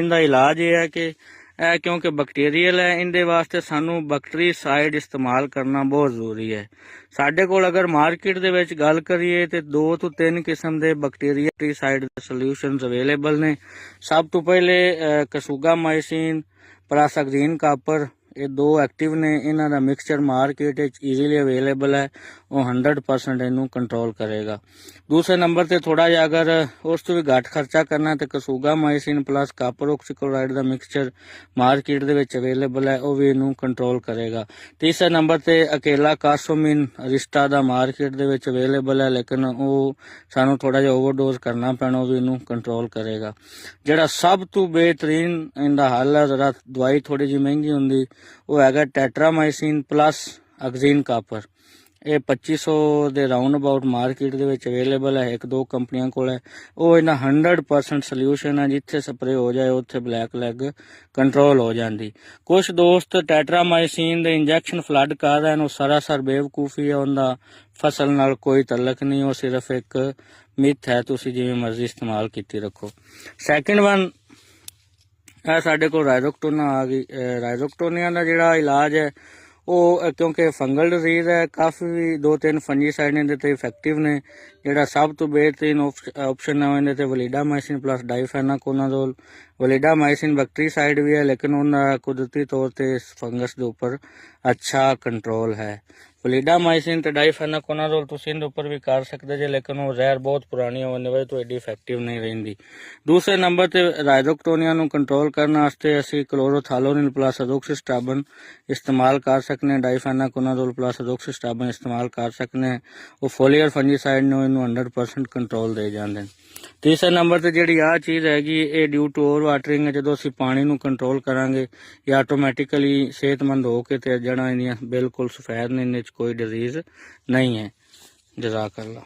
ਇਹਦਾ ਇਲਾਜ ਇਹ ਹੈ ਕਿ ਇਹ ਕਿਉਂਕਿ ਬੈਕਟੀਰੀਅਲ ਹੈ, ਇਹਦੇ ਵਾਸਤੇ ਸਾਨੂੰ ਬੈਕਟਰੀਸਾਈਡ ਇਸਤੇਮਾਲ ਕਰਨਾ ਬਹੁਤ ਜ਼ਰੂਰੀ ਹੈ। ਸਾਡੇ ਕੋਲ ਅਗਰ ਮਾਰਕੀਟ ਦੇ ਵਿੱਚ ਗੱਲ ਕਰੀਏ ਤੇ 2 ਤੋਂ 3 ਕਿਸਮ ਦੇ ਬੈਕਟੀਰੀਸਾਈਡ ਦੇ ਸੋਲਿਊਸ਼ਨਸ ਅਵੇਲੇਬਲ ਨੇ। ਸਭ ਤੋਂ ਪਹਿਲੇ ਕਸੂਗਾਮਾਈਸਿਨ ਪਲਸ ਅਗਜ਼ੀਨ ਕਾਪਰ, ਇਹ 2 ਐਕਟਿਵ ਨੇ। ਇਹਨਾਂ ਦਾ ਮਿਕਸਚਰ ਮਾਰਕੀਟ ਵਿੱਚ ਈਜ਼ੀਲੀ ਅਵੇਲੇਬਲ ਹੈ, ਉਹ 100% ਇਹਨੂੰ ਕੰਟਰੋਲ ਕਰੇਗਾ। ਦੂਸਰੇ ਨੰਬਰ ਤੇ ਥੋੜਾ ਜਿਹਾ ਅਗਰ ਉਸ ਤੋਂ ਵੀ ਘੱਟ ਖਰਚਾ ਕਰਨਾ ਤੇ ਕਸੂਗਾਮਾਈਸਿਨ ਪਲਸ ਕਾਪਰ ਆਕਸੀਕਲੋਰਾਈਡ ਦਾ ਮਿਕਸਚਰ ਮਾਰਕੀਟ ਦੇ ਵਿੱਚ ਅਵੇਲੇਬਲ ਹੈ, ਉਹ ਵੀ ਇਹਨੂੰ ਕੰਟਰੋਲ ਕਰੇਗਾ। ਤੀਸਰੇ ਨੰਬਰ ਤੇ ਅਕੇਲਾ ਕਾਸੋਮਿਨ ਅਰਿਸਟਾ ਦਾ ਮਾਰਕੀਟ ਦੇ ਵਿੱਚ ਅਵੇਲੇਬਲ ਹੈ, ਲੇਕਿਨ ਉਹ ਸਾਨੂੰ ਥੋੜਾ ਜਿਹਾ ਓਵਰਡੋਜ਼ ਕਰਨਾ ਪੈਣਾ, ਉਹ ਵੀ ਇਹਨੂੰ ਕੰਟਰੋਲ ਕਰੇਗਾ। ਜਿਹੜਾ ਸਭ ਤੋਂ ਬਿਹਤਰੀਨ ਇਹਦਾ ਹੱਲ ਹੈ, ਜ਼ਰਾ ਦਵਾਈ ਥੋੜੀ ਜਿਹੀ ਮਹਿੰਗੀ ਹੁੰਦੀ, ਉਹ ਹੈਗਾ ਟੈਟਰਾਮਾਈਸਿਨ ਪਲਸ ਅਗਜ਼ੀਨ ਕਾਪਰ। ਇਹ 2500 ਦੇ ਰਾਉਂਡ ਅਬਾਊਟ ਮਾਰਕੀਟ ਦੇ ਵਿੱਚ ਅਵੇਲੇਬਲ ਹੈ, 1-2 ਕੰਪਨੀਆਂ ਕੋਲ ਹੈ। ਉਹ ਇਹਨਾਂ 100% ਸੋਲਿਊਸ਼ਨ ਹੈ, ਜਿੱਥੇ ਸਪਰੇ ਹੋ ਜਾਏ ਉੱਥੇ ਬਲੈਕ ਲੈਗ ਕੰਟਰੋਲ ਹੋ ਜਾਂਦੀ। ਕੁਝ ਦੋਸਤ ਟੈਟਰਾਮਾਈਸਿਨ ਦੇ ਇੰਜੈਕਸ਼ਨ ਫਲੱਡ ਕਰ ਰਹੇ ਨੇ, ਉਹ ਸਰਾਸਰ ਬੇਵਕੂਫੀ ਹੈ, ਉਹਦਾ ਫਸਲ ਨਾਲ ਕੋਈ ਤਲਕ ਨਹੀਂ, ਉਹ ਸਿਰਫ ਇੱਕ ਮਿਥ ਹੈ, ਤੁਸੀਂ ਜਿਵੇਂ ਮਰਜ਼ੀ ਇਸਤੇਮਾਲ ਕੀਤੀ ਰੱਖੋ। ਸੈਕਿੰਡ ਵਨ ਇਹ ਸਾਡੇ ਕੋਲ ਰਾਈਜ਼ੋਕਟੋਨਾ ਆ ਗਈ। ਰਾਈਜ਼ੋਕਟੋਨੀਆ ਦਾ ਜਿਹੜਾ ਇਲਾਜ ਹੈ ਉਹ ਕਿਉਂਕਿ ਫੰਗਲ ਡਿਜ਼ੀਜ਼ ਹੈ, ਕਾਫੀ 2-3 ਫੰਜੀਸਾਈਡ ਇਹਦੇ ਤੇ ਇਫੈਕਟਿਵ ਨੇ। ਜਿਹੜਾ ਸਭ ਤੋਂ ਬਿਹਤਰੀਨ ਆਪਸ਼ਨ ਹੈ ਇਹਦੇ ਤੇ ਵਲੀਡਾਮਾਈਸਿਨ ਪਲਸ ਡਾਈਫੈਨਾਕੋਨਾਜ਼ੋਲ। ਵਲੀਡਾਮਾਈਸਿਨ ਬੈਕਟਰੀਸਾਈਡ ਵੀ ਹੈ, ਲੇਕਿਨ ਉਹਨਾਂ ਕੁਦਰਤੀ ਤੌਰ ਤੇ ਫੰਗਸ ਦੇ ਉੱਪਰ ਅੱਛਾ ਕੰਟਰੋਲ ਹੈ। ਵਲੀਡਾਮਾਈਸਿਨ ਤੇ ਡਾਈਫੈਨਾਕੋਨਾਜ਼ੋਲ ਤੁਸੀਂ ਇਹਦੇ ਉੱਪਰ ਵੀ ਕਰ ਸਕਦੇ ਜੇ, ਲੇਕਿਨ ਉਹ ਜ਼ਹਿਰ ਬਹੁਤ ਪੁਰਾਣੀ ਹੋਣ ਦੀ ਵਜ੍ਹਾ ਤੋਂ ਐਡੀ ਇਫੈਕਟਿਵ ਨਹੀਂ ਰਹਿੰਦੀ। ਦੂਸਰੇ ਨੰਬਰ ਤੇ ਰਾਈਜ਼ੋਕਟੋਨੀਆ ਨੂੰ ਕੰਟਰੋਲ ਕਰਨ ਵਾਸਤੇ ਅਸੀਂ ਕਲੋਰੋਥਾਲੋਨਿਲ ਪਲਸ ਅਜ਼ੋਕਸਿਸਟਾਬਨ ਇਸਤੇਮਾਲ ਕਰ ਸਕਦੇ ਹਾਂ, ਡਾਈਫੈਨਾਕੋਨਾਜ਼ੋਲ ਪਲਸ ਅਜ਼ੋਕਸਿਸਟਾਬਨ ਇਸਤੇਮਾਲ ਕਰ ਸਕਦੇ ਹਾਂ। ਉਹ ਫੋਲੀਅਰ ਫੰਜੀਸਾਈਡ ਨੂੰ ਇਹਨੂੰ 100% ਕੰਟਰੋਲ ਦੇ ਜਾਂਦੇ ਨੇ। ਤੀਸਰੇ ਨੰਬਰ ਤੇ ਜਿਹੜੀ ਆਹ ਚੀਜ਼ ਹੈਗੀ, ਇਹ ਡਿਊ ਟੂ ਓਵਰ ਵਾਟਰਿੰਗ ਹੈ। ਜਦੋਂ ਅਸੀਂ ਪਾਣੀ ਨੂੰ ਕੰਟਰੋਲ ਕਰਾਂਗੇ ਇਹ ਆਟੋਮੈਟਿਕਲੀ ਸਿਹਤਮੰਦ ਹੋ ਕੇ ਤੇ ਜੜ੍ਹਾਂ ਇਹਦੀਆਂ ਬਿਲਕੁਲ ਸਫੈਦ ਨੇ, ਇਹਦੇ 'ਚ ਕੋਈ ਡਿਜ਼ੀਜ਼ ਨਹੀਂ ਹੈ। ਜਜ਼ਾਕ ਅੱਲਾ।